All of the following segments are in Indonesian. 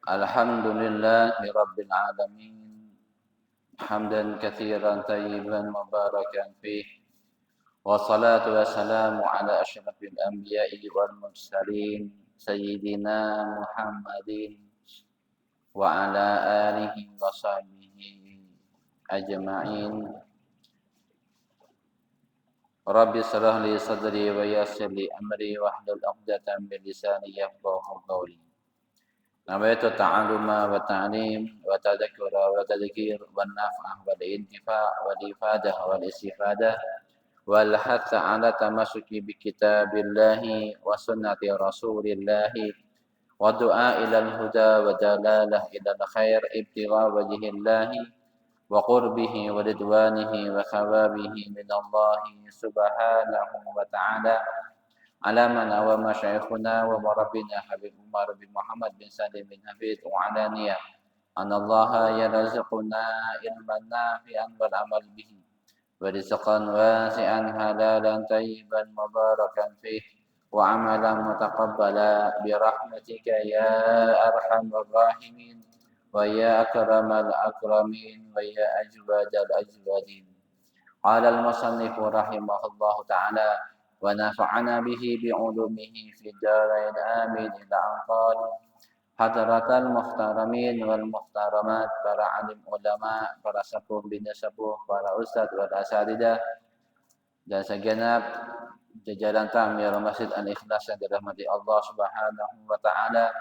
الحمد لله رب العالمين حمدا كثيرا طيبا مباركا فيه والصلاة والسلام على أشرف الأنبياء والمرسلين سيدنا محمد وعلى آله وصحبه أجمعين رب اشرح لي صدري ويسر لي أمري واحلل عقدة من لساني يفقهوا قولي نويت التعلم والتعليم والتذكر والتذكير والنفع والانتفاع والإفادة والاستفادة والحث على التمسك بكتاب الله وسنة رسول الله والدعاء إلى الهدى والدلالة إلى الخير ابتغاء وجه الله وقربه ورضوانه وثوابه من الله سبحانه وتعالى على من هو مشايخنا ومربنا حبيب عمر بن محمد بن سالم بن حفيظ وعلانية أن الله يرزقنا علما نافعا والعمل به ورزقا واسعا حلالا طيبا مباركا فيه وعملا متقبلا برحمتك يا أرحم الراحمين ويا أكرم الأكرمين ويا أجود الأجودين. قال المصنف رحمه الله تعالى ونفعنا به بعلومه في الدارين آمين إلى أن قال حضرة المحترمين والمحترمات para alim ulama, para sepuh bini sepuh, para ustadz wal asatidzah dan segenap jajaran takmir Masjid Al-Ikhlas yang dirahmati Allah Subhanahu wa taala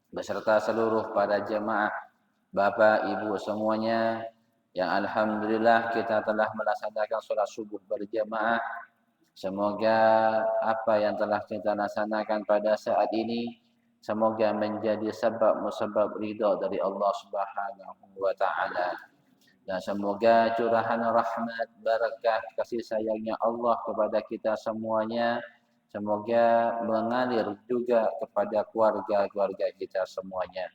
beserta seluruh para jemaah, Bapak, Ibu semuanya yang alhamdulillah kita telah melaksanakan sholat subuh berjamaah. Semoga apa yang telah kita laksanakan pada saat ini semoga menjadi sebab musabab ridha dari Allah Subhanahu wa taala. Dan semoga curahan rahmat, barakah, kasih sayangnya Allah kepada kita semuanya semoga mengalir juga kepada keluarga-keluarga kita semuanya.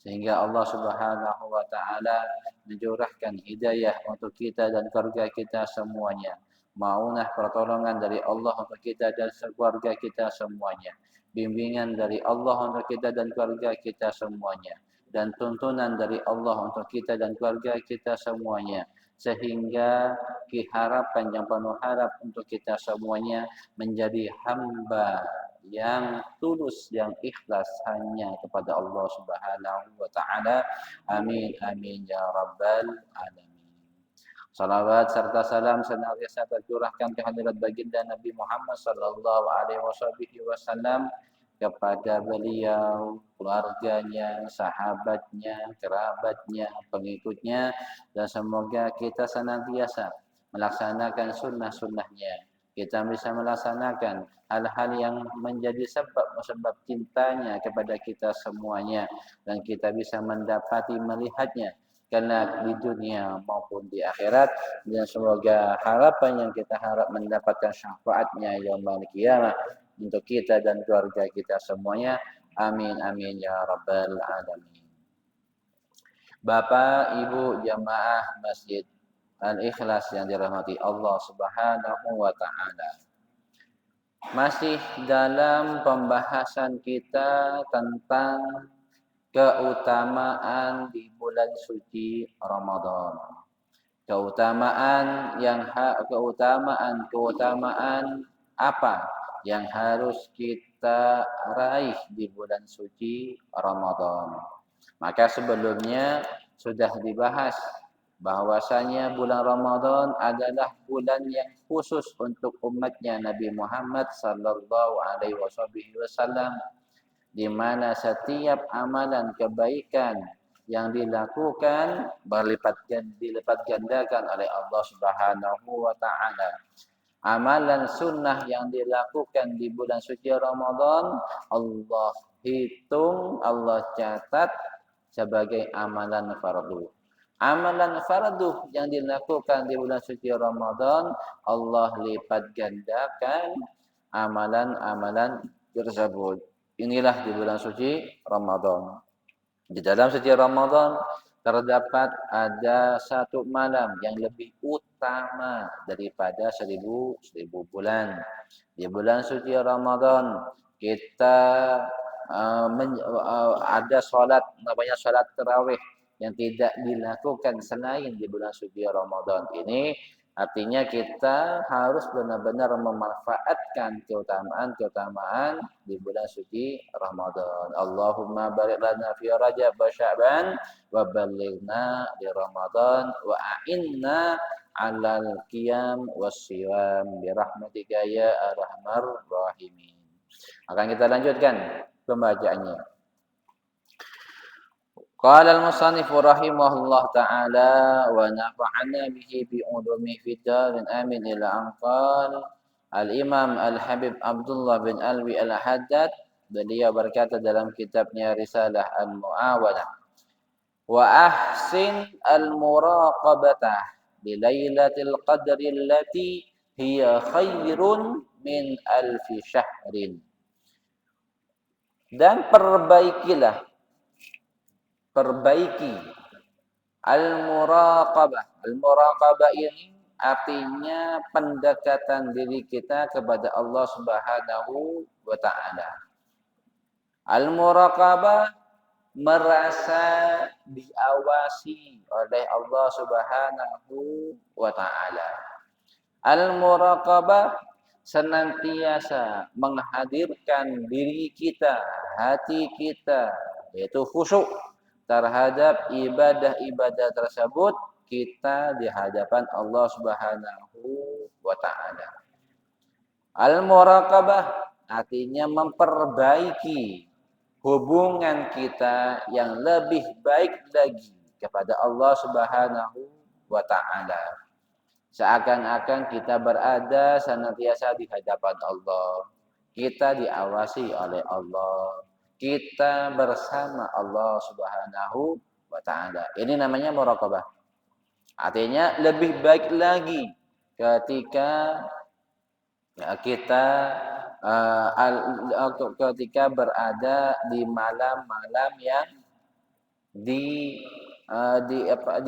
Sehingga Allah Subhanahu wa taala mencurahkan hidayah untuk kita dan keluarga kita semuanya. Maunah pertolongan dari Allah untuk kita dan keluarga kita semuanya. Bimbingan dari Allah untuk kita dan keluarga kita semuanya. Dan tuntunan dari Allah untuk kita dan keluarga kita semuanya. Sehingga harapan yang penuh harap untuk kita semuanya menjadi hamba yang tulus, yang ikhlas hanya kepada Allah Subhanahu wa taala. Amin amin ya rabbal alamin. Salawat serta salam senantiasa tercurahkan ke hadirat baginda Nabi Muhammad sallallahu alaihi wasallam kepada beliau, keluarganya, sahabatnya, kerabatnya, pengikutnya, dan semoga kita senantiasa melaksanakan sunnah-sunnahnya. Kita bisa melaksanakan hal-hal yang menjadi sebab cintanya kepada kita semuanya, dan kita bisa mendapati melihatnya karena di dunia maupun di akhirat, dan semoga harapan yang kita harap mendapatkan syafaatnya yaumul qiyamah untuk kita dan keluarga kita semuanya. Amin amin ya rabbal alamin. Bapak, Ibu jamaah Masjid Al-Ikhlas yang dirahmati Allah Subhanahu wa taala. Masih dalam pembahasan kita tentang keutamaan di bulan suci Ramadan. Keutamaan apa yang harus kita raih di bulan suci Ramadan. Maka sebelumnya sudah dibahas bahwasanya bulan Ramadan adalah bulan yang khusus untuk umatnya Nabi Muhammad sallallahu alaihi wasallam, di mana setiap amalan kebaikan yang dilakukan dilipat gandakan oleh Allah Subhanahu wa taala. Amalan sunnah yang dilakukan di bulan suci Ramadan Allah hitung, Allah catat sebagai amalan fardu. Amalan fardu yang dilakukan di bulan suci Ramadan Allah lipat gandakan amalan-amalan tersebut. Inilah di bulan suci Ramadan. Di dalam suci Ramadan terdapat ada satu malam yang lebih utama daripada seribu bulan. Di bulan suci Ramadan kita ada sholat namanya sholat tarawih yang tidak dilakukan selain di bulan suci Ramadan ini, artinya kita harus benar-benar memanfaatkan keutamaan di bulan suci Ramadan. Allahumma barik lana fi Rajab wa Sya'ban wa ballighna di Ramadan wa a'inna 'alal qiyam wassiyam bi rahmatika ya arhamar rahimin. Akan kita lanjutkan pembacaannya. Qala al-musannif rahimahullah ta'ala wa nafa'ana bihi bi ulumihi fid darin amin ila anqal. Al-Imam Al-Habib Abdullah bin Alwi Al-Haddad, beliau berkata dalam kitabnya Risalah Al-Mu'awalah, wa ahsin al-muraqabatah bi lailatul qadri allati hiya khairun min alfi syahrin. Dan perbaiki al-muraqabah. Al-muraqabah ini artinya pendekatan diri kita kepada Allah Subhanahu wa taala. Al-muraqabah merasa diawasi oleh Allah Subhanahu wa taala. Al-muraqabah senantiasa menghadirkan diri kita, hati kita, yaitu khusyuk terhadap ibadah-ibadah tersebut kita di hadapan Allah Subhanahu wa taala. Al-muraqabah artinya memperbaiki hubungan kita yang lebih baik lagi kepada Allah Subhanahu wa taala. Seakan-akan kita berada senantiasa di hadapan Allah. Kita diawasi oleh Allah. Kita bersama Allah Subhanahu wa taala. Ini namanya muraqabah. Artinya lebih baik lagi ketika kita ketika berada di malam-malam yang di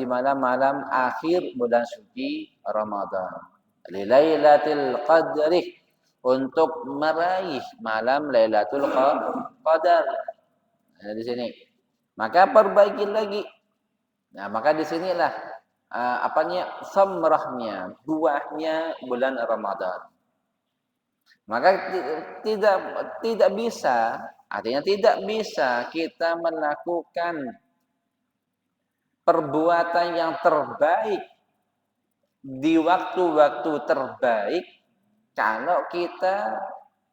malam-malam akhir bulan suci Ramadan. Lailatul Qadri, untuk meraih malam Lailatul Qadar. Nah, di sini. Maka perbaiki lagi. Nah, maka di sinilah samrahnya, buahnya bulan Ramadan. Maka tidak bisa, artinya tidak bisa kita melakukan perbuatan yang terbaik di waktu-waktu terbaik kalau kita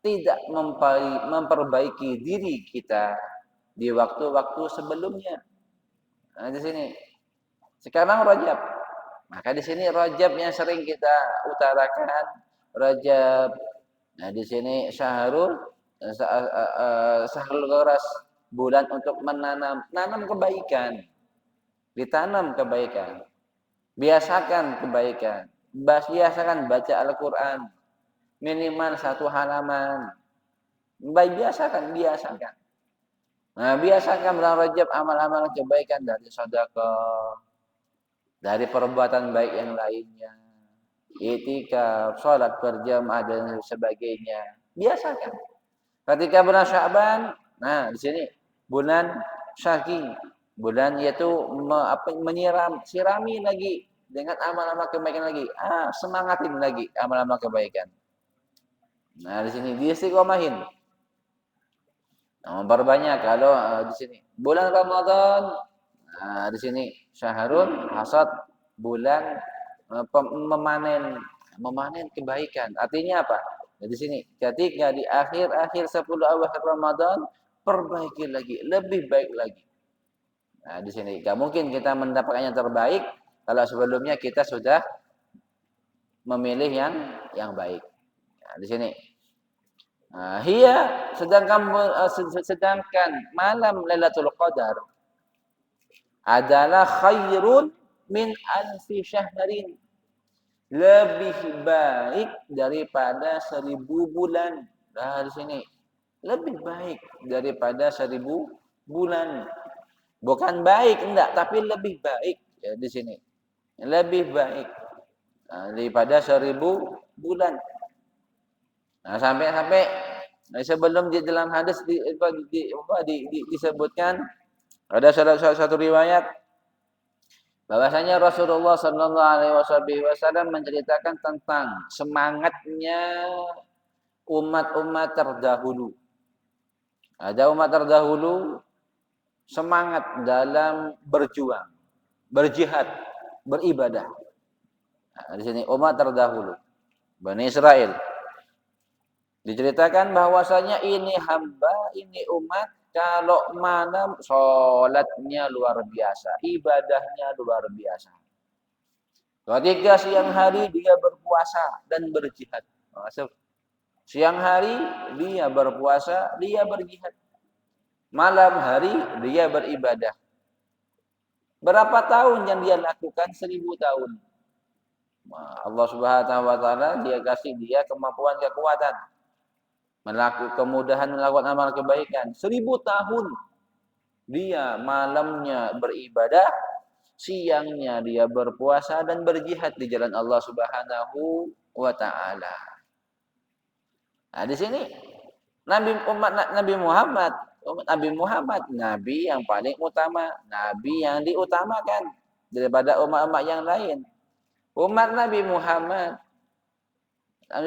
tidak memperbaiki diri kita di waktu-waktu sebelumnya. Nah, di sini. Sekarang Rajab. Maka di sini Rajab yang sering kita utarakan, Rajab. Nah, di sini Syahrul Gharas, bulan untuk menanam kebaikan. Ditanam kebaikan. Biasakan kebaikan. Biasakan baca Al-Quran. Minimal 1 halaman. Biasakan. Nah, biasakan bulan Rajab amal-amal kebaikan dari sedekah, dari perbuatan baik yang lainnya, i'tikaf, salat berjamaah dan sebagainya. Biasakan. Ketika bulan Sya'ban, nah di sini bulan Syaki, bulan yaitu sirami lagi dengan amal-amal kebaikan lagi. Semangatin lagi amal-amal kebaikan. Nah, di sini istiqomahin. Memperbanyak kalau di sini bulan Ramadan. Nah, di sini Syahrul Hasad, bulan memanen kebaikan. Artinya apa? Nah, di sini ketika di akhir-akhir 10 awal Ramadan, perbaiki lagi, lebih baik lagi. Nah, di sini enggak mungkin kita mendapatkan yang terbaik kalau sebelumnya kita sudah memilih yang baik. Nah, di sini sedangkan malam Lailatul Qadar adalah khairun min alfi syahrin, lebih baik daripada 1000 bulan. Nah, di sini lebih baik daripada 1000 bulan. Bukan baik enggak, tapi lebih baik ya di sini. Lebih baik daripada 1000 bulan. Nah, sampai Nah, sebelum di dalam hadis disebutkan ada salah satu riwayat bahwasanya Rasulullah Shallallahu Alaihi Wasallam menceritakan tentang semangatnya umat-umat terdahulu. Ada umat terdahulu semangat dalam berjuang, berjihad, beribadah. Nah, di sini umat terdahulu, Bani Israel. Diceritakan bahwasanya ini hamba, ini umat, kalau malam sholatnya luar biasa, ibadahnya luar biasa. Ketika siang hari dia berpuasa dan berjihad. Maksud, siang hari dia berpuasa, dia berjihad. Malam hari dia beribadah. Berapa tahun yang dia lakukan? 1000 tahun. Allah Subhanahu wa taala dia kasih dia kemampuan kekuatan. Kemudahan melakukan amal kebaikan. 1000 tahun dia malamnya beribadah, siangnya dia berpuasa dan berjihad di jalan Allah Subhanahu wa taala. Nah, di sini Nabi Muhammad nabi yang paling utama, nabi yang diutamakan daripada umat-umat yang lain. Umat Nabi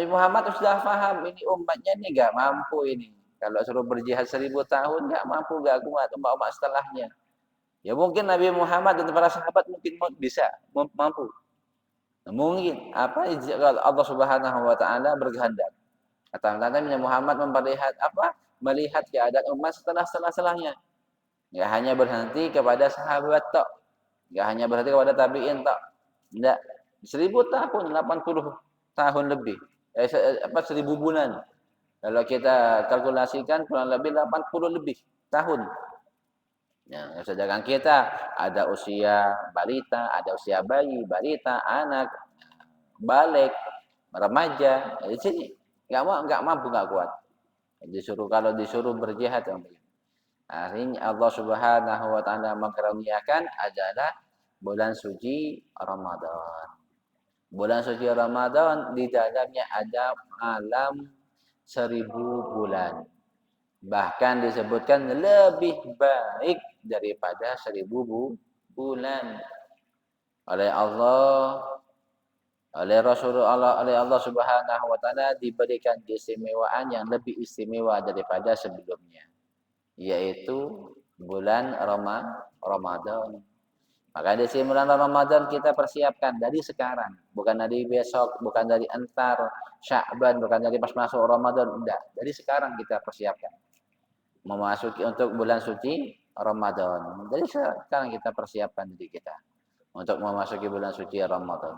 Muhammad sudah paham ini umatnya ini enggak mampu ini. Kalau suruh berjihad 1000 tahun enggak mampu, enggak kuat umat-umat setelahnya. Ya mungkin Nabi Muhammad dan para sahabat mungkin bisa mampu. Mungkin apa Allah Subhanahu wa taala berkehendak. Kata Nabi Muhammad melihat keadaan umat setelahnya. Enggak hanya berhenti kepada sahabat tok. Enggak hanya berhenti kepada tabi'in tok. Enggak. 1000 tahun, 80 tahun lebih. 1000 bulan. Kalau kita kalkulasikan kurang lebih 80 lebih tahun. Ya, sedangkan kita ada usia balita, ada usia bayi, balita, anak, balik, remaja. Di sini enggak mampu, enggak kuat. Kalau disuruh berjihad yang begini. Akhirnya Allah Subhanahu wa taala mengkaruniakan adalah bulan suci Ramadan. Bulan suci Ramadan di dalamnya ada malam 1000 bulan. Bahkan disebutkan lebih baik daripada 1000 bulan. Oleh Allah, oleh Rasulullah, oleh Allah Subhanahu wa taala diberikan keistimewaan yang lebih istimewa daripada sebelumnya, yaitu bulan Ramadan. Maka di bulan Ramadan kita persiapkan dari sekarang, bukan dari besok, bukan dari entar Sya'ban, bukan dari pas masuk Ramadan, enggak. Dari sekarang kita persiapkan. Memasuki untuk bulan suci Ramadan. Jadi sekarang kita persiapkan diri kita untuk memasuki bulan suci Ramadan.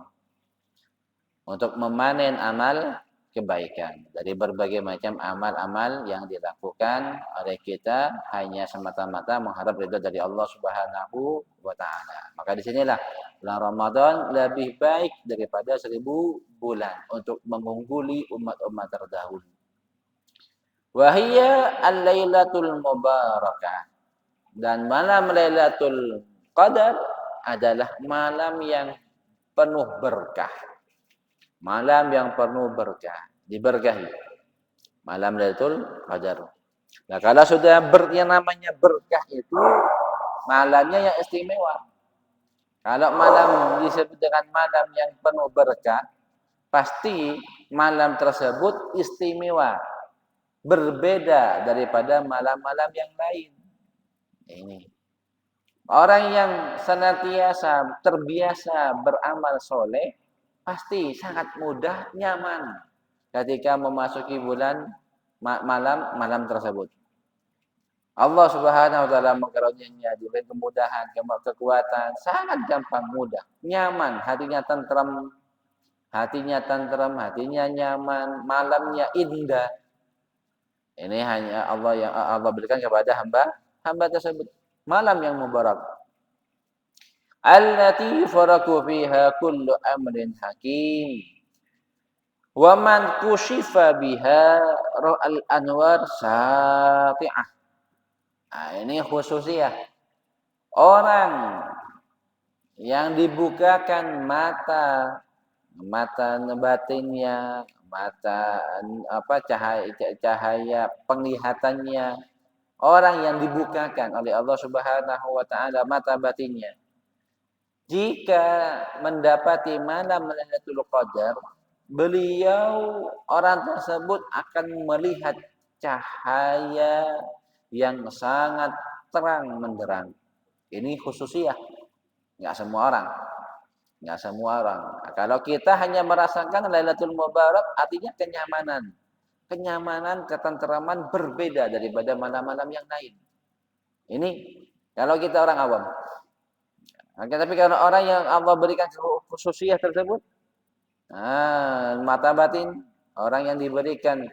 Untuk memanen amal kebaikan dari berbagai macam amal-amal yang dilakukan oleh kita hanya semata-mata mengharap ridha dari Allah Subhanahu wa taala. Maka disinilah bulan Ramadan lebih baik daripada 1000 bulan untuk mengungguli umat-umat terdahulu. Wahia al-lailatul mubarakah. Dan malam Lailatul Qadar adalah malam yang penuh berkah. Malam yang penuh berkah, diberkahi. Malam Lailatul Qadar. Nah, kalau sudah yang namanya berkah itu malamnya yang istimewa. Kalau malam disebut dengan malam yang penuh berkah, pasti malam tersebut istimewa. Berbeda daripada malam-malam yang lain. Ini. Orang yang senantiasa terbiasa beramal soleh, pasti sangat mudah, nyaman ketika memasuki bulan malam tersebut. Allah Subhanahu wa taala mengkaruniainya diberi kemudahan, kekuatan, sangat gampang, mudah, nyaman, hatinya tenteram, hatinya nyaman, malamnya indah. Ini hanya Allah yang Allah berikan kepada hamba tersebut. Malam yang mubarak. Allati faraku fiha kullu amrin hakim. Wa man kushifa biha ra'al anwar sati'ah. Nah, ini khususnya orang yang dibukakan mata batinnya, mata cahaya penglihatannya, orang yang dibukakan oleh Allah Subhanahu wa taala mata batinnya. Jika mendapati malam Lailatul Qadar, beliau orang tersebut akan melihat cahaya yang sangat terang menderang. Ini khususiyah, enggak semua orang. Enggak semua orang. Kalau kita hanya merasakan Lailatul Mubarak artinya kenyamanan. Kenyamanan, ketenteraman berbeda daripada malam-malam yang lain. Ini kalau kita orang awam. Tapi kalau orang yang Allah berikan khususiyah tersebut, mata batin, orang yang diberikan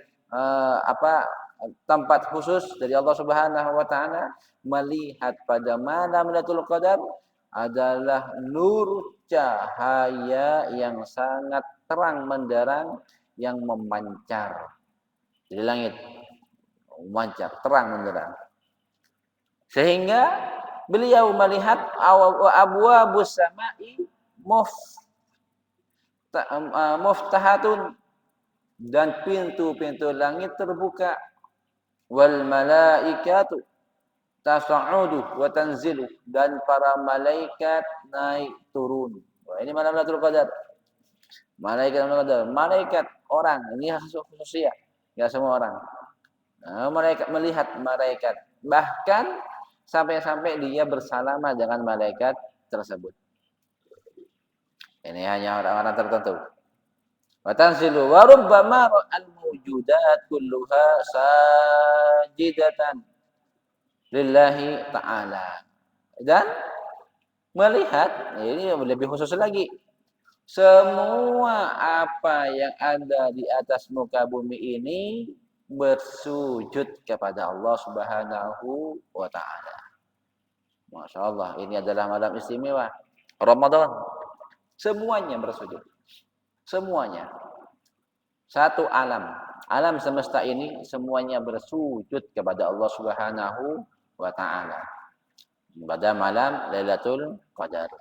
tempat khusus dari Allah Subhanahu wa taala melihat pada malam Lailatul Qadar adalah nur cahaya yang sangat terang menderang yang memancar di langit, memancar terang menderang, sehingga beliau melihat abwabus sama'i muftahatun, dan pintu-pintu langit terbuka, wal malaikatu tas'udu wa tanzilu, dan para malaikat naik turun. Wah, ini malam Lailatul Qadar. Malaikat orang, ini khususnya, enggak semua orang. Malaikat melihat malaikat, bahkan sampai-sampai dia bersalaman dengan malaikat tersebut. Ini hanya orang-orang tertentu. Wa tanzilu wa rubbama ra'al mawjudat kulluha sajidatan lillahi ta'ala. Dan melihat, ini lebih khusus lagi, semua apa yang ada di atas muka bumi ini bersujud kepada Allah Subhanahu wa taala. Masya Allah, ini adalah malam istimewa Ramadan. Semuanya bersujud. Semuanya. Satu alam. Alam semesta ini semuanya bersujud kepada Allah Subhanahu wa taala pada malam Lailatul Qadar.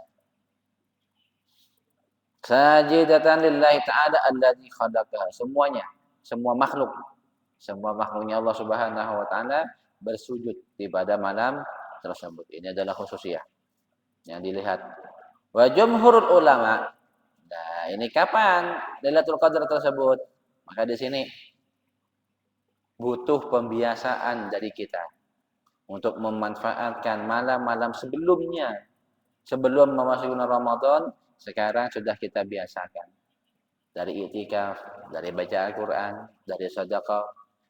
Sajidatan lillahi ta'ala alladzi khalaqaha. Semuanya, semua makhluknya Allah Subhanahu wa taala bersujud di pada malam tersebut. Ini adalah khususiyah yang dilihat. Wa jumhurul ulama. Nah, ini kapan Lailatul Qadar tersebut? Maka di sini butuh pembiasaan dari kita untuk memanfaatkan malam-malam sebelumnya. Sebelum memasuki Ramadan, sekarang sudah kita biasakan. Dari i'tikaf, dari baca Al-Quran, dari sedekah,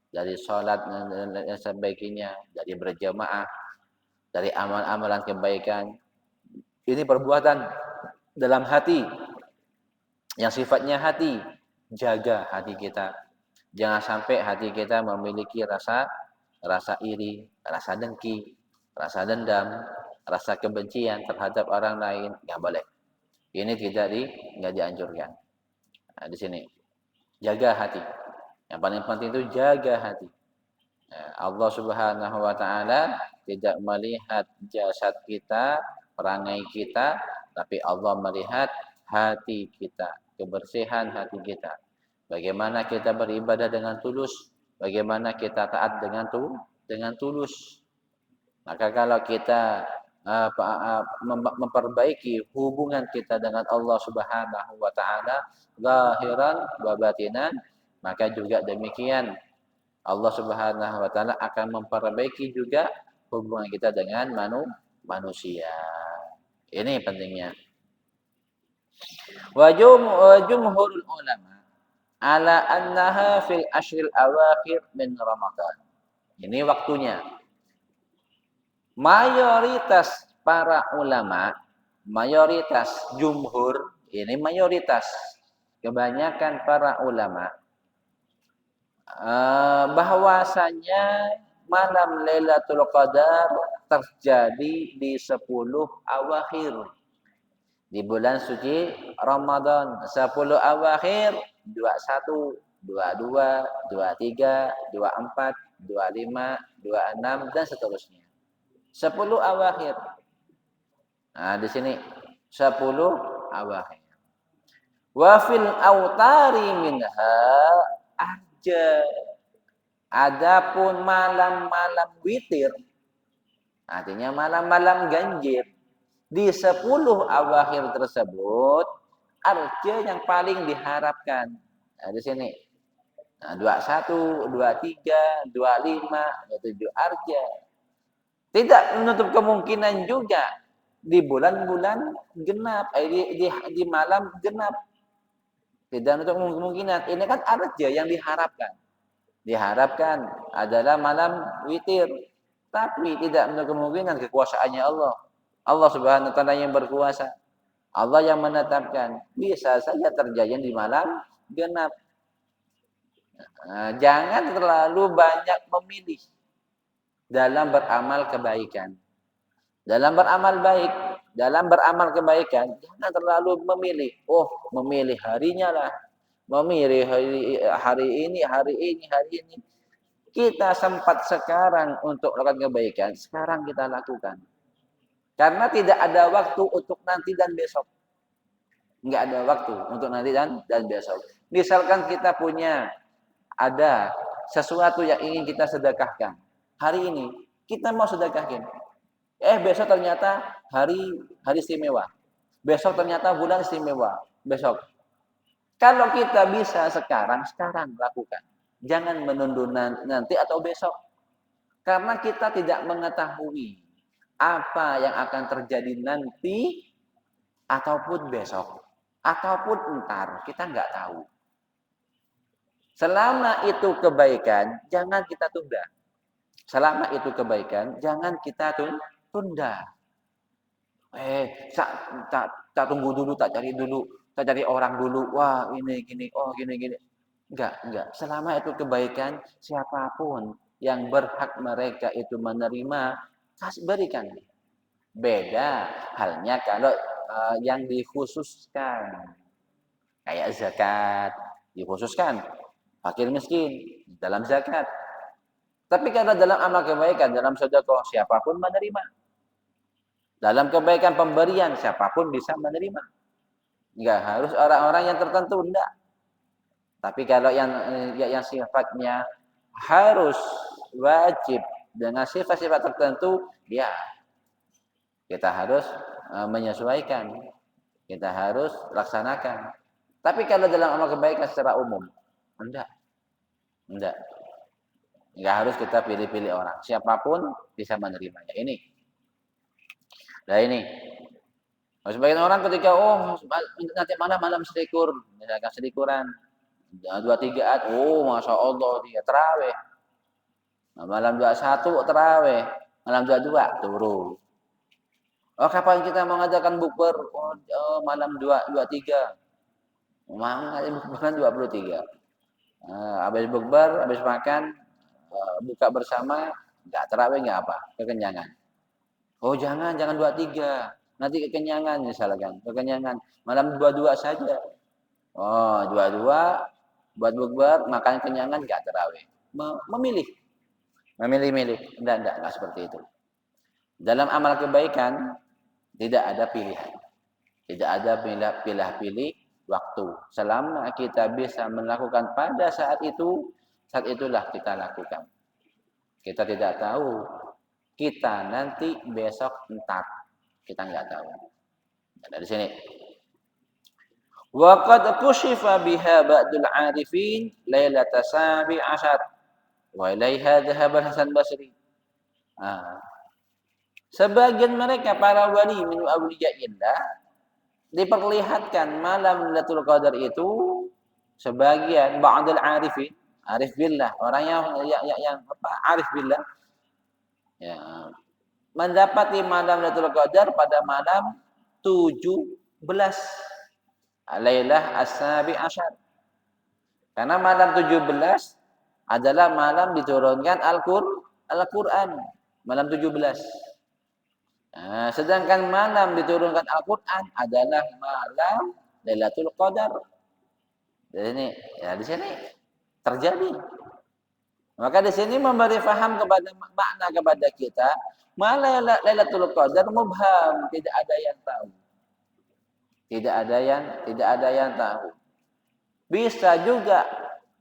dari sholat dan sebagainya, dari berjamaah, dari amal-amalan kebaikan. Ini perbuatan dalam hati, yang sifatnya hati. Jaga hati kita. Jangan sampai hati kita memiliki rasa iri, rasa dengki, rasa dendam, rasa kebencian terhadap orang lain. Nggak boleh. Ini nggak dianjurkan. Nah, di sini jaga hati. Yang paling penting itu jaga hati. Allah Subhanahu wa taala tidak melihat jasad kita, perangai kita, tapi Allah melihat hati kita, kebersihan hati kita. Bagaimana kita beribadah dengan tulus, bagaimana kita taat dengan tulus. Maka kalau kita memperbaiki hubungan kita dengan Allah Subhanahu wa taala zahiran wa batinan, maka juga demikian Allah Subhanahu wa taala akan memperbaiki juga hubungan kita dengan manusia. Ini pentingnya. Wa jumhurul ulama ala annaha fil ashril awakhir min Ramadan. Ini waktunya. Mayoritas para ulama, mayoritas jumhur, ini mayoritas, kebanyakan para ulama bahwasanya malam Lailatul Qadar terjadi di 10 awakhir di bulan suci Ramadan. 10 awakhir 21, 22, 23, 24, 25, 26 dan seterusnya. 10 awakhir. Nah, di sini 10 awakhir. Wa fil autari minha arja. Adapun malam-malam witir, artinya malam-malam ganjil, di 10 awakhir tersebut arja yang paling diharapkan. Nah, di sini. Nah, 21, 23, 25, 27 arja. Tidak menutup kemungkinan juga di bulan-bulan genap, di malam genap. Tidak menutup kemungkinan. Ini kan arja yang diharapkan. Diharapkan adalah malam witir. Tapi tidak menutup kemungkinan kekuasaannya Allah. Allah Subhanahu wa taala yang berkuasa. Allah yang menetapkan. Bisa saja terjadi di malam genap. Nah, jangan terlalu banyak memilih dalam beramal kebaikan. Dalam beramal baik, dalam beramal kebaikan, jangan terlalu memilih. Oh, memilih harinya lah. Memilih hari ini. Kita sempat sekarang untuk melakukan kebaikan, sekarang kita lakukan. Karena tidak ada waktu untuk nanti dan besok. Enggak ada waktu untuk nanti dan besok. Misalkan kita punya ada sesuatu yang ingin kita sedekahkan. Hari ini kita mau sedekahkan. Besok ternyata hari istimewa. Besok ternyata bulan istimewa. Besok. Kalau kita bisa sekarang lakukan. Jangan menunda nanti atau besok. Karena kita tidak mengetahui apa yang akan terjadi nanti ataupun besok. Ataupun entar. Kita nggak tahu. Selama itu kebaikan, jangan kita tunda. Selama itu kebaikan, jangan kita tunda. Tak tunggu dulu, tak cari orang dulu. Wah, ini gini, oh gini. Enggak. Selama itu kebaikan, siapapun yang berhak mereka itu menerima, kasih berikan. Beda halnya kalau yang dikhususkan. Kayak zakat, dikhususkan. Fakir miskin dalam zakat. Tapi kalau dalam amal kebaikan, dalam sedekah, siapapun menerima. Dalam kebaikan pemberian, siapapun bisa menerima. Enggak harus orang-orang yang tertentu, enggak. Tapi kalau yang sifatnya harus wajib dengan sifat-sifat tertentu, ya kita harus menyesuaikan. Kita harus laksanakan. Tapi kalau dalam amal kebaikan secara umum, enggak. Enggak harus kita pilih-pilih orang. Siapapun bisa menerimanya. Ini. Nah ini. Sebagian orang ketika nanti malam selikur, misalkan selikuran 23 masya Allah dia terawih. Malam 21 terawih, malam 22 turun. Kapan kita mengadakan bukber? Malam 23. Bukan 23. Habis bukber, habis makan, buka bersama, enggak terawih enggak apa, kekenyangan. Jangan 23. Nanti kekenyangan misalkan, kekenyangan. Malam 22 saja. 22 buat bukber, makan kenyangan enggak terawih. Memilih. Enggak seperti itu. Dalam amal kebaikan tidak ada pilihan. Tidak ada pilih waktu. Selama kita bisa melakukan pada saat itulah kita lakukan. Kita tidak tahu. Kita nanti besok entar. Kita enggak tahu. Dari sini. Wa qad kushifa biha ba'dul 'arifin lailata sabi' ashar. Wa ilaiha dhahaba Hasan Basri. Sebagian mereka para wali min awliyaillah diperlihatkan malam Lailatul Qadar itu sebagian ba'dul 'arifin, arif billah, orang yang arif billah ya mendapati malam Lailatul Qadar pada malam 17 Lailah as-sabi asyar. Karena malam 17 adalah malam diturunkan Al-Qur'an, malam 17. Sedangkan malam diturunkan Al-Qur'an adalah malam Lailatul Qadar. Di sini terjadi. Maka di sini memberi faham makna kepada kita, malam Lailatul Qadar mubham, tidak ada yang tahu. Tidak ada yang tahu. Bisa juga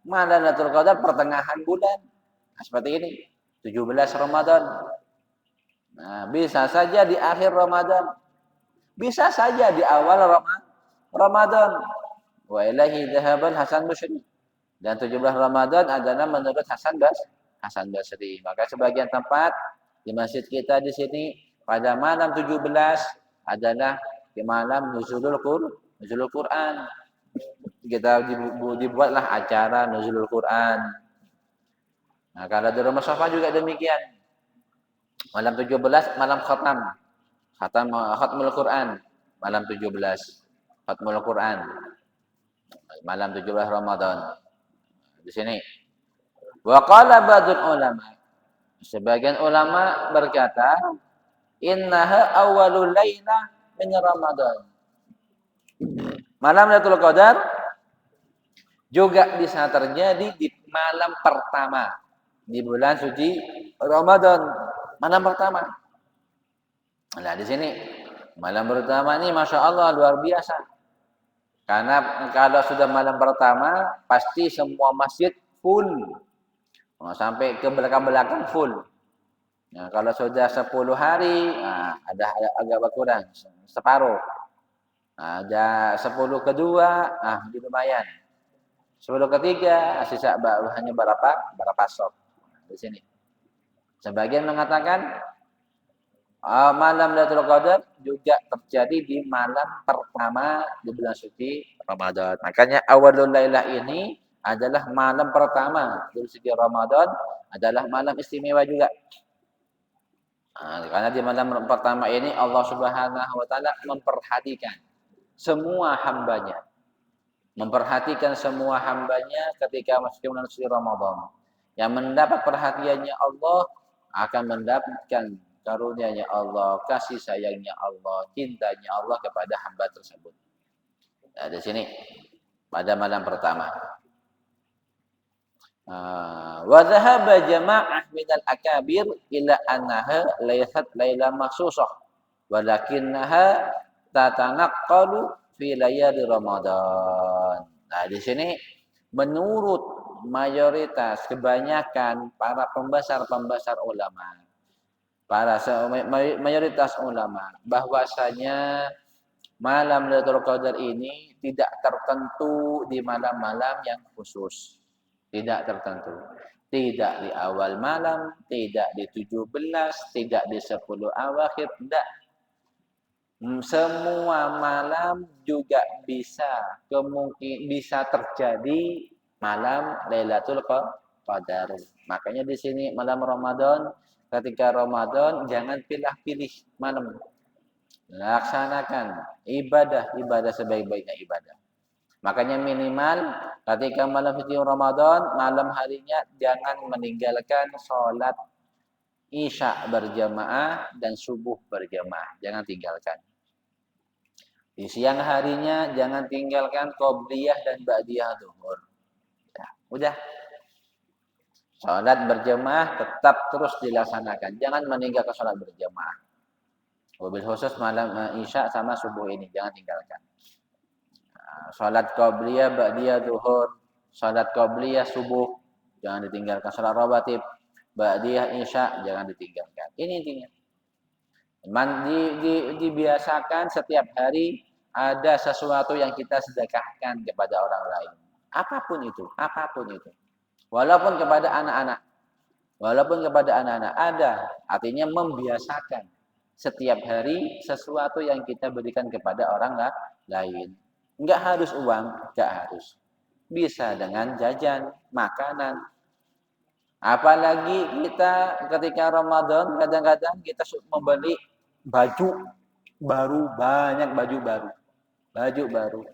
malam Lailatul Qadar pertengahan bulan. Nah, seperti ini, 17 Ramadan. Nah, bisa saja di akhir Ramadan. Bisa saja di awal Ramadan. Wa ilahi dhahabal Hasan Basri. Dan 17 Ramadan adalah menurut Hasan Basri. Maka sebagian tempat di masjid kita di sini pada malam 17 adalah di malam nuzulul Quran. Kita dibuatlah acara nuzulul Quran. Nah, kalau di rumah Safa juga demikian. Malam 17 malam khatmul Quran malam 17 khatmul Quran malam 17 Ramadan. Di sini wa qala ba'dul ulama, sebagian ulama berkata innaha awwalul lailah min Ramadan. Malam Lailatul Qadar juga bisa terjadi di malam pertama di bulan suci Ramadan, malam pertama. Nah, di sini malam pertama ini Masya Allah luar biasa. Karena kalau sudah malam pertama pasti semua masjid full. Sampai ke belakang-belakang full. Nah, kalau sudah 10 hari, ada agak berkurang, separuh. Nah, ada 10 kedua, lumayan. 10 ketiga, sisa hanya berapa sop. Di sini. Sebagian mengatakan malam Lailatul Qadar juga terjadi di malam pertama di bulan suci Ramadan. Makanya awalul lailah ini adalah malam pertama di bulan suci Ramadan, adalah malam istimewa juga. Karena di malam pertama ini Allah Subhanahu wa taala memperhatikan semua hambanya. Memperhatikan semua hambanya ketika masuk bulan suci Ramadan. Yang mendapat perhatiannya Allah akan mendapatkan karunia-Nya Allah, kasih sayangnya Allah, cintanya Allah kepada hamba tersebut. Nah, di sini pada malam pertama. Wa dhahaba jama'ah minal akabir ila annaha laysat lailah makhsusah walakinnaha tatanaqqalu fi layali Ramadan. Nah, di sini menurut mayoritas kebanyakan para pembesar ulama, mayoritas ulama bahwasanya malam Lailatul Qadar ini tidak tertentu di malam-malam yang khusus. Tidak tertentu. Tidak di awal malam, tidak di 17, tidak di 10 awakhir, tidak. Semua malam juga bisa terjadi malam Lailatul Qadar. Makanya di sini malam Ramadan, ketika Ramadan jangan pilih-pilih malam. Laksanakan ibadah sebaik-baiknya ibadah. Makanya minimal ketika malam suci Ramadan, malam harinya jangan meninggalkan sholat Isya berjamaah dan subuh berjamaah. Jangan tinggalkan. Di siang harinya jangan tinggalkan qobliyah dan ba'diyah zuhur. Udah. Sholat berjamaah tetap terus dilaksanakan. Jangan meninggalkan sholat berjamaah. Wabil khusus malam Isya sama subuh ini jangan tinggalkan. Salat qabliyah ba'diyah zuhur, salat qabliyah subuh jangan ditinggalkan, salat rawatib ba'diyah isya jangan ditinggalkan. Ini intinya. Dibiasakan setiap hari ada sesuatu yang kita sedekahkan kepada orang lain. Apapun itu. Walaupun kepada anak-anak ada, artinya membiasakan setiap hari sesuatu yang kita berikan kepada orang lain. Enggak harus uang, enggak harus. Bisa dengan jajan, makanan. Apalagi kita ketika Ramadan kadang-kadang kita membeli baju baru, banyak baju baru.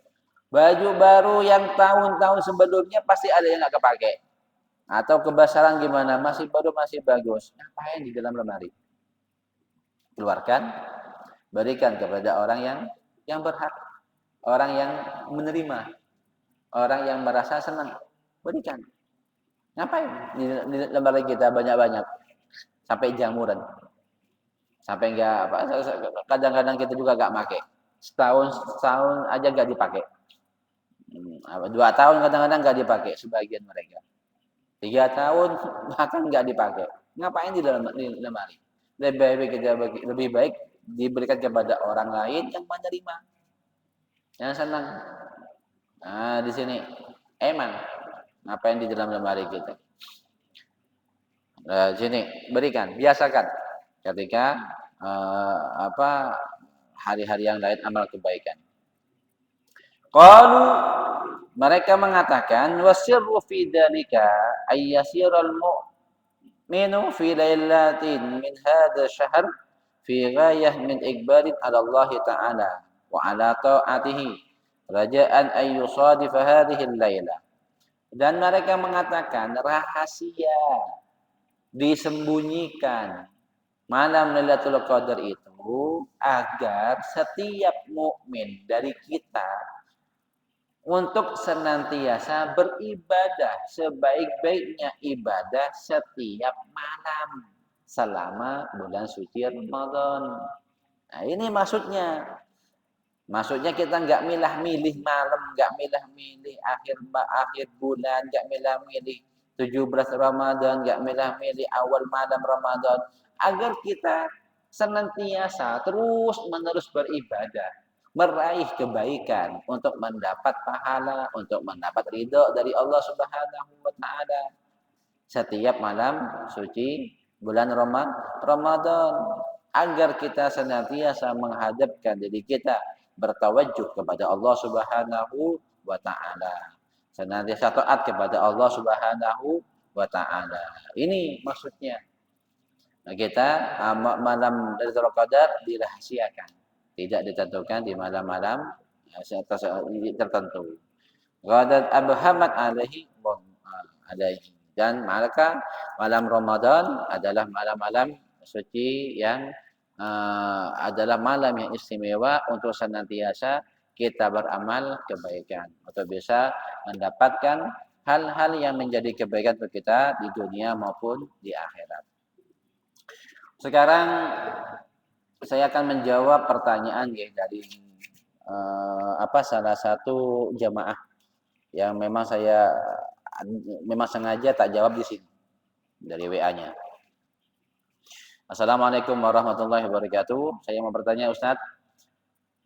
Baju baru yang tahun-tahun sebelumnya pasti ada yang enggak kepake. Atau kebesaran gimana, masih baru, masih bagus. Ngapain di dalam lemari? Keluarkan, berikan kepada orang yang berhak. Orang yang menerima, orang yang merasa senang, berikan. Ngapain di lemari kita banyak-banyak sampai jamuran, sampai enggak apa? Kadang-kadang kita juga enggak pakai. setahun aja nggak dipakai. 2 tahun kadang-kadang nggak dipakai sebagian mereka. 3 tahun bahkan nggak dipakai. Ngapain di dalam lemari? Lebih baik diberikan kepada orang lain yang menerima, yang senang. Nah, di sini eman. Ngapain di dalam lemari kita? Nah, sini berikan, biasakan ketika hari-hari yang lain amal kebaikan. Qalu, mereka mengatakan wasirru fi dzalika ayyasirul mu'minu fi lailatin min hadha syahr fi ghayah min iqbalin 'ala Allah ta'ala wa 'ala ta'atihi raja'an ay yusadifa hadhihi al-lailah. Dan mereka mengatakan rahasia disembunyikan malam Lailatul Qadar itu agar setiap mukmin dari kita untuk senantiasa beribadah sebaik-baiknya ibadah setiap malam selama bulan suci Ramadan. Nah, ini maksudnya. Maksudnya kita nggak milah-milih malam, nggak milah-milih akhir bulan, nggak milah-milih 17 Ramadan, nggak milah-milih awal malam Ramadan, agar kita senantiasa terus-menerus beribadah, meraih kebaikan untuk mendapat pahala, untuk mendapat ridho dari Allah Subhanahu wa taala setiap malam suci bulan Ramadan, agar kita senantiasa menghadapkan diri kita bertawajjuh kepada Allah Subhanahu wa taala, senantiasa taat kepada Allah Subhanahu wa taala. Ini maksudnya. Nah, kita malam Lailatul Qadar dirahasiakan, tidak ditentukan di malam-malam tertentu. Ghadat abhamat alaihi, dan maka malam Ramadan adalah malam-malam suci yang adalah malam yang istimewa untuk senantiasa kita beramal kebaikan untuk bisa mendapatkan hal-hal yang menjadi kebaikan untuk kita di dunia maupun di akhirat. Sekarang saya akan menjawab pertanyaan dari salah satu jamaah yang memang saya sengaja tak jawab di sini dari WA-nya. Assalamualaikum warahmatullahi wabarakatuh. Saya mau bertanya Ustaz,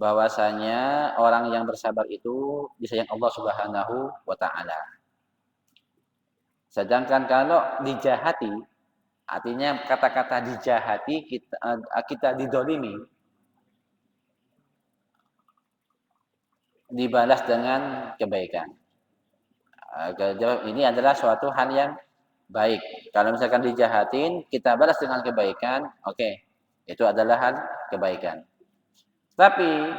bahwasanya orang yang bersabar itu disayang Allah Subhanahu wa taala. Sedangkan kalau dijahati, artinya kata-kata dijahati kita didolimi, dibalas dengan kebaikan. Ini adalah suatu hal yang baik. Kalau misalkan dijahatin, kita balas dengan kebaikan, oke. Itu adalah hal kebaikan. Tapi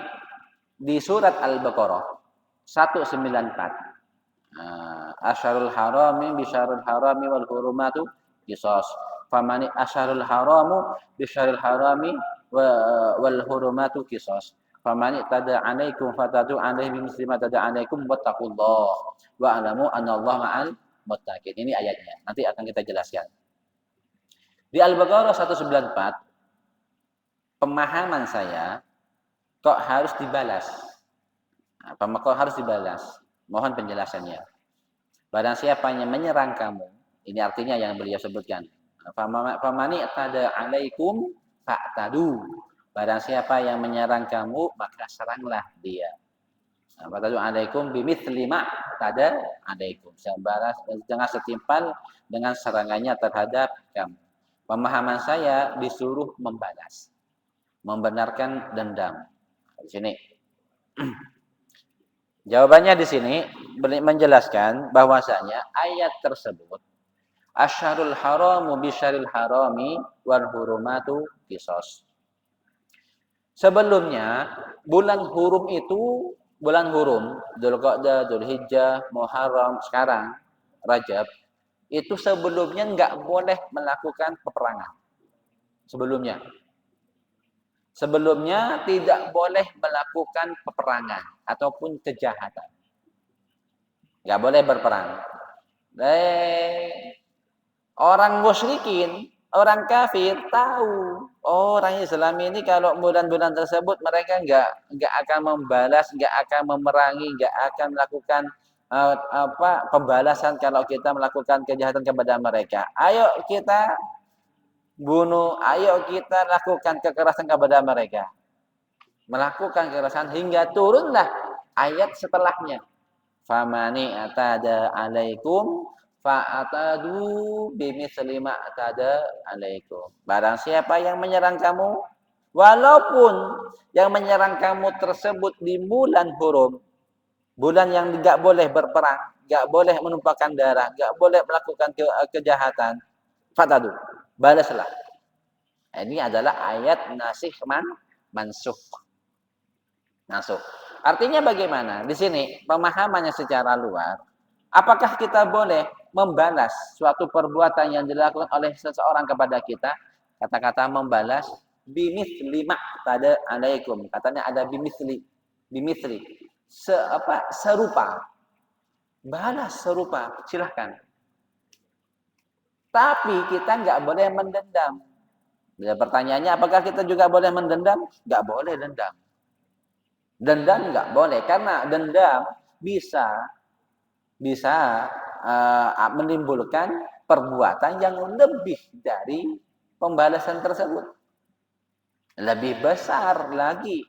di surat Al-Baqarah 194, asyarul harami bisyarul harami wal hurumatu qisas. Famani asyarul haramu bisyarul harami wal hurumatu qisas. Famani tada alaikum fatadu alaihi bimisli ma tada alaikum wattaqullah wa alamu anallaha ma'al muttaqin. Ini ayatnya. Nanti akan kita jelaskan. Di Al-Baqarah 194, pemahaman saya kok harus dibalas. Kok harus dibalas? Mohon penjelasannya. Barang siapa yang menyerang kamu, ini artinya yang beliau sebutkan. Famani tada alaikum fa'tadu. Barang siapa yang menyerang kamu, maka seranglah dia. Fatadu alaikum bimithli ma tada alaikum. Jangan setimpal dengan serangannya terhadap kamu. Pemahaman saya disuruh membalas, membenarkan dendam. Di sini. Jawabannya di sini menjelaskan bahwasanya ayat tersebut asyarul haramu bisyaril harami wal hurumatu qisas. Sebelumnya bulan hurum itu, bulan hurum, Dzulqa'dah, Dzulhijjah, Muharram, sekarang Rajab, itu sebelumnya enggak boleh melakukan peperangan. Sebelumnya tidak boleh melakukan peperangan ataupun kejahatan. Enggak boleh berperang. Orang musyrikin Orang kafir tahu, oh, orang Islam ini kalau bulan-bulan tersebut mereka nggak akan membalas, nggak akan memerangi, nggak akan melakukan pembalasan kalau kita melakukan kejahatan kepada mereka. Ayo kita bunuh, ayo kita lakukan kekerasan kepada mereka. Melakukan kekerasan hingga turunlah ayat setelahnya. Famani atada alaikum fa'atadu bimitsli ma atada alaikum. Barang siapa yang menyerang kamu, walaupun yang menyerang kamu tersebut di bulan hurum, bulan yang enggak boleh berperang, enggak boleh menumpahkan darah, enggak boleh melakukan kejahatan, fatadu, balaslah. Ini adalah ayat nasikh mansukh. Masuk. Artinya bagaimana? Di sini pemahamannya secara luar, apakah kita boleh membalas suatu perbuatan yang dilakukan oleh seseorang kepada kita? Kata-kata membalas bimitsli tada alaikum. Katanya ada bimitsli. Bimitsli. Serupa. Balas serupa. Silahkan. Tapi kita nggak boleh mendendam. Ya, pertanyaannya apakah kita juga boleh mendendam? Nggak boleh dendam. Dendam nggak boleh karena dendam bisa menimbulkan perbuatan yang lebih dari pembalasan tersebut. Lebih besar lagi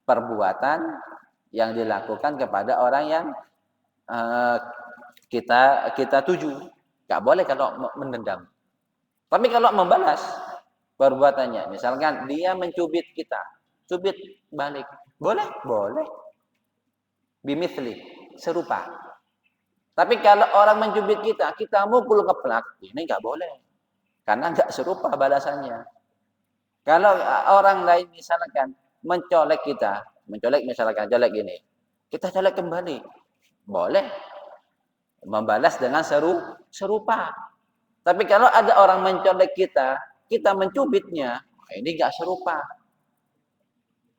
perbuatan yang dilakukan kepada orang yang kita tuju. Nggak boleh kalau mendendam. Tapi kalau membalas perbuatannya, misalkan dia mencubit kita, cubit balik. Boleh? Boleh. Bimithli, serupa. Tapi kalau orang mencubit kita, kita mukul keplak, ini nggak boleh. Karena nggak serupa balasannya. Kalau orang lain misalkan mencolek kita, misalkan colek gini, kita colek kembali. Boleh. Membalas dengan serupa. Tapi kalau ada orang mencolek kita, kita mencubitnya, ini nggak serupa.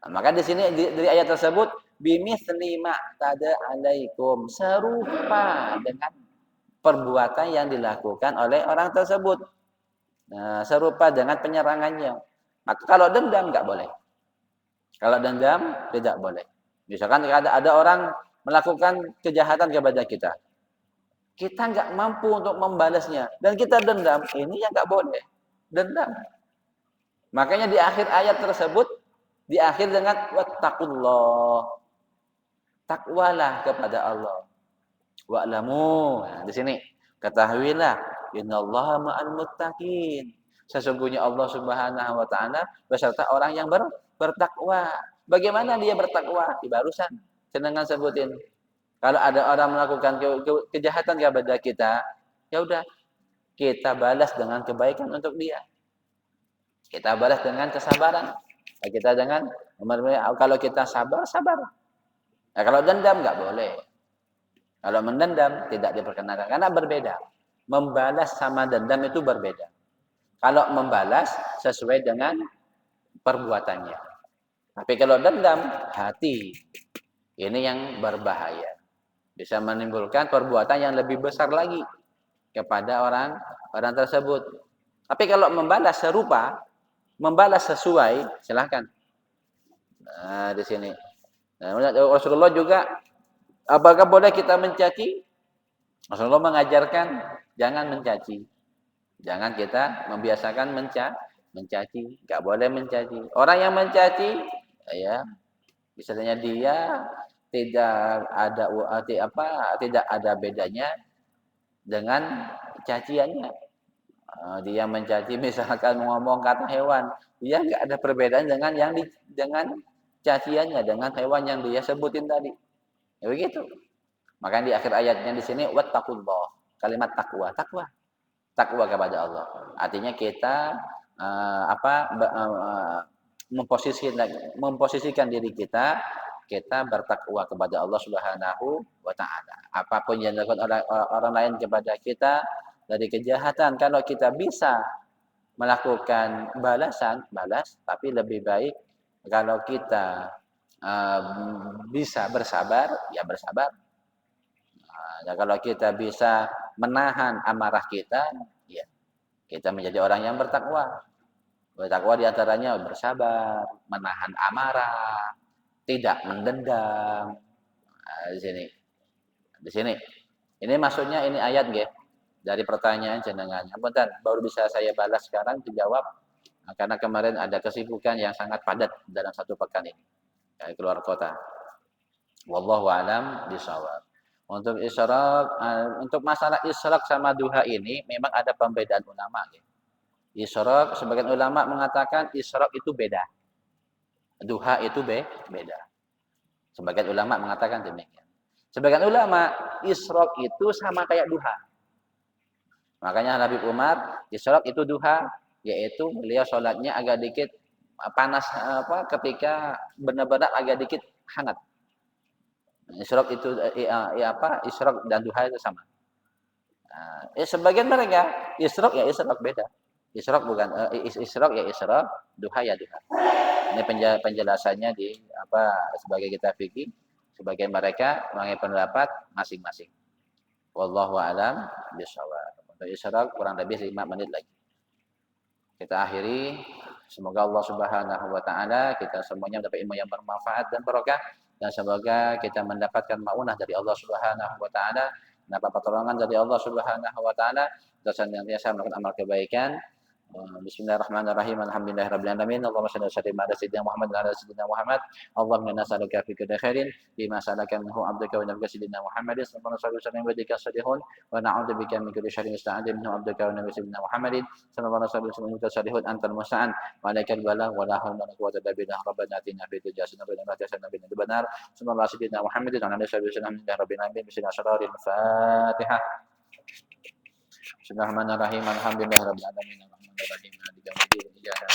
Nah, maka di sini dari ayat tersebut bimitsli ma tada alaikum, serupa dengan perbuatan yang dilakukan oleh orang tersebut. Nah, serupa dengan penyerangannya. Maka kalau dendam nggak boleh. Kalau dendam tidak boleh. Misalkan ada orang melakukan kejahatan kepada kita. Kita nggak mampu untuk membalasnya dan kita dendam, ini yang nggak boleh. Dendam. Makanya di akhir ayat tersebut diakhir dengan wattaqullah. Takwalah kepada Allah. Wa'lamu. Nah, di sini ketahuilah innallaha ma'al muttaqin. Sesungguhnya Allah Subhanahu wa taala beserta orang yang bertakwa. Bagaimana dia bertakwa? Di barusan senengan sebutin. Kalau ada orang melakukan kejahatan kepada kita, ya udah kita balas dengan kebaikan untuk dia. Kita balas dengan kesabaran. Kita jangan kalau kita sabar. Nah, kalau dendam nggak boleh. Kalau mendendam tidak diperkenankan karena berbeda. Membalas sama dendam itu berbeda. Kalau membalas sesuai dengan perbuatannya. Tapi kalau dendam, hati. Ini yang berbahaya. Bisa menimbulkan perbuatan yang lebih besar lagi kepada orang tersebut. Tapi kalau membalas serupa, membalas sesuai, silahkan. Nah, di sini. Nah, Rasulullah juga, apakah boleh kita mencaci? Rasulullah mengajarkan jangan mencaci. Jangan kita membiasakan mencaci. Enggak boleh mencaci. Orang yang mencaci, ya, misalnya dia tidak ada bedanya dengan caciannya. Dia mencaci misalkan ngomong kata hewan, dia enggak ada perbedaan dengan caciannya dengan hewan yang dia sebutin tadi. Ya begitu. Maka di akhir ayatnya di sini wattaqullah, kalimat takwa kepada Allah. Artinya kita memposisikan diri kita bertakwa kepada Allah Subhanahu wa taala. Apapun yang dilakukan orang lain kepada kita dari kejahatan, kalau kita bisa melakukan balas, tapi lebih baik kalau kita bisa bersabar, ya bersabar. Nah, kalau kita bisa menahan amarah kita, ya Kita menjadi orang yang bertakwa. Bertakwa di antaranya bersabar, menahan amarah, tidak mendendam. Nah, di sini. Di sini. Ini maksudnya ini ayat nggih dari pertanyaan jenengan. Apunten, baru bisa saya balas sekarang dijawab karena kemarin ada kesibukan yang sangat padat dalam satu pekan ini. Keluar kota. Wallahu alam bishawab. Untuk isyraq, untuk masalah isyraq sama duha ini memang ada pembedaan ulama. Isyraq, sebagian ulama mengatakan isyraq itu beda. Duha itu beda. Sebagian ulama mengatakan demikian. Sebagian ulama isyraq itu sama kayak duha. Makanya Habib Umar isyraq itu duha, yaitu beliau sholatnya agak dikit panas ketika benar-benar agak dikit hangat. Isyraq itu isyraq dan duha itu sama. Sebagian mereka isyraq ya isyraq beda. Isyraq bukan isyraq ya isyraq, duha ya duha. Ini penjelasannya di sebagai kita fikih, sebagian mereka mengenai pendapat masing-masing. Wallahu a'lam bishawab. Untuk isyraq kurang lebih 5 menit lagi. Kita akhiri. Semoga Allah Subhanahu wa taala kita semuanya mendapat ilmu yang bermanfaat dan barokah, dan semoga kita mendapatkan maunah dari Allah Subhanahu wa taala, mendapat pertolongan dari Allah Subhanahu wa taala, dan senantiasa melakukan amal kebaikan. Bismillahirrahmanirrahim. Alhamdulillahirabbil alamin. Allahumma shalli wa sallim ala sayyidina Muhammad wa ala sayyidina Muhammad. Allahumma inna nas'aluka fi kulli khairin bima salaka minhu 'abduka wa nabiyuka sayyidina Muhammadin sallallahu alaihi wasallam wa bika salihun wa na'udzubika min kulli syarrin ista'adha minhu 'abduka wa nabiyuka sayyidina Muhammadin sallallahu alaihi wasallam wa bika salihun antal musta'an wa alaikal balagh wa la hawla wa la quwwata illa billah. Rabbana atina fid dunya hasanatan wa fil akhirati hasanatan wa qina adzabannar. Sallallahu alaihi sayyidina Muhammadin wa ala alihi wasallam rabbil alamin. Bismillahirrahmanirrahim. Bismillahirrahmanirrahim. Alhamdulillahirabbil alamin. Arrahmanirrahim. Maliki yaumiddin.